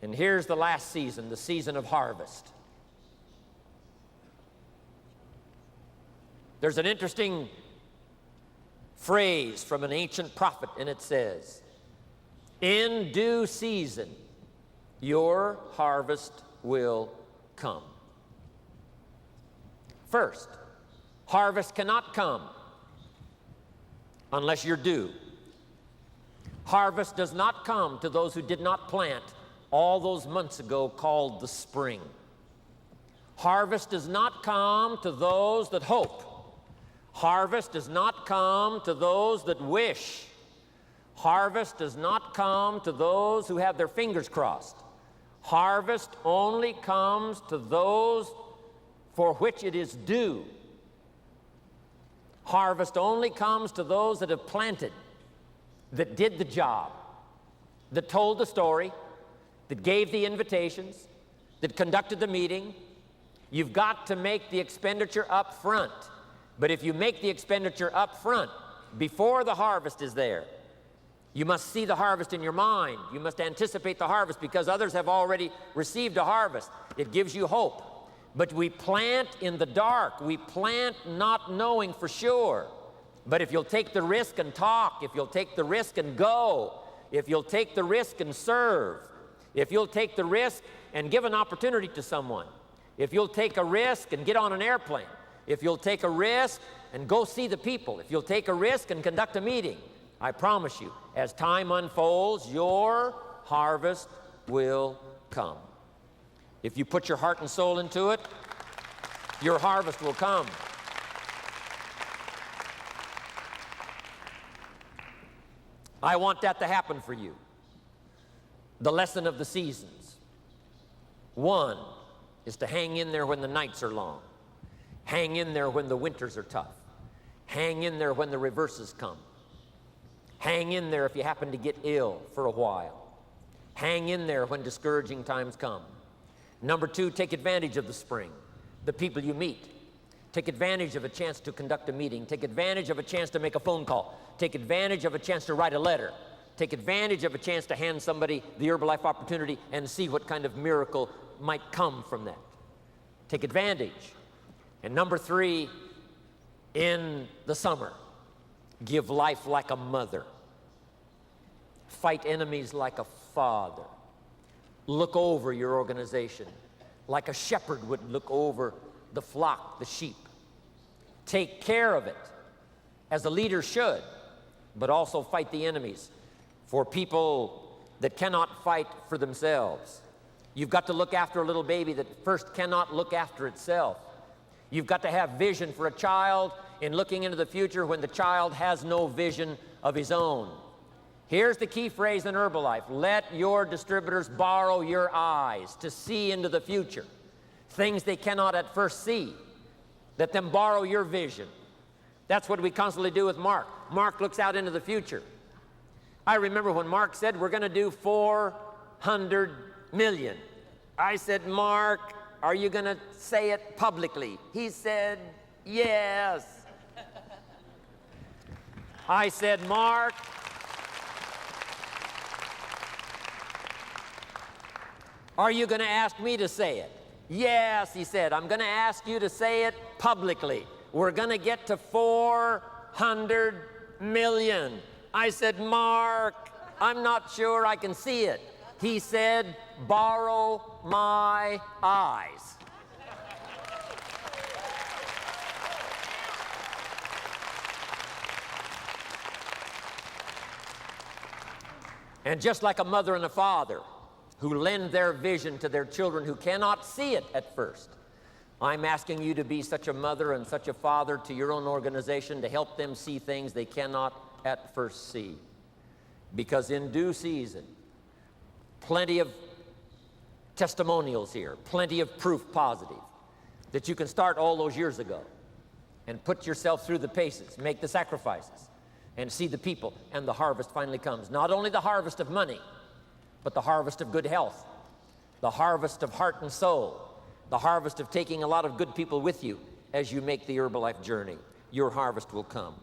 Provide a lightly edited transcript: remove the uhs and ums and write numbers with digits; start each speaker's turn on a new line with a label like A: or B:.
A: And here's the last season, the season of harvest. There's an interesting phrase from an ancient prophet, and it says, "In due season, your harvest will come." First, harvest cannot come unless you're due. Harvest does not come to those who did not plant all those months ago called the spring. Harvest does not come to those that hope. Harvest does not come to those that wish. Harvest does not come to those who have their fingers crossed. Harvest only comes to those for which it is due. Harvest only comes to those that have planted, that did the job, that told the story, that gave the invitations, that conducted the meeting. You've got to make the expenditure up front. But if you make the expenditure up front, before the harvest is there, you must see the harvest in your mind. You must anticipate the harvest because others have already received a harvest. It gives you hope. But we plant in the dark. We plant not knowing for sure. But if you'll take the risk and talk, if you'll take the risk and go, if you'll take the risk and serve, if you'll take the risk and give an opportunity to someone, if you'll take a risk and get on an airplane, if you'll take a risk and go see the people, if you'll take a risk and conduct a meeting, I promise you, as time unfolds, your harvest will come. If you put your heart and soul into it, your harvest will come. I want that to happen for you. The lesson of the seasons. One is to hang in there when the nights are long. Hang in there when the winters are tough. Hang in there when the reverses come. Hang in there if you happen to get ill for a while. Hang in there when discouraging times come. Number two, take advantage of the spring, the people you meet. Take advantage of a chance to conduct a meeting. Take advantage of a chance to make a phone call. Take advantage of a chance to write a letter. Take advantage of a chance to hand somebody the Herbalife opportunity and see what kind of miracle might come from that. Take advantage. And number three, in the summer, give life like a mother. Fight enemies like a father. Look over your organization like a shepherd would look over the flock, the sheep. Take care of it as a leader should, but also fight the enemies for people that cannot fight for themselves. You've got to look after a little baby that first cannot look after itself. You've got to have vision for a child in looking into the future when the child has no vision of his own. Here's the key phrase in Herbalife. Let your distributors borrow your eyes to see into the future. Things they cannot at first see. Let them borrow your vision. That's what we constantly do with Mark. Mark looks out into the future. I remember when Mark said, we're going to do 400 million. I said, Mark, are you going to say it publicly? He said, yes. I said, Mark, are you going to ask me to say it? Yes, he said, I'm going to ask you to say it publicly. We're going to get to 400 million. I said, Mark, I'm not sure I can see it. He said, borrow my eyes. And just like a mother and a father who lend their vision to their children who cannot see it at first, I'm asking you to be such a mother and such a father to your own organization to help them see things they cannot at first see. Because in due season, plenty of testimonials here, plenty of proof positive that you can start all those years ago and put yourself through the paces, make the sacrifices, and see the people, and the harvest finally comes. Not only the harvest of money, but the harvest of good health, the harvest of heart and soul, the harvest of taking a lot of good people with you as you make the Herbalife journey. Your harvest will come.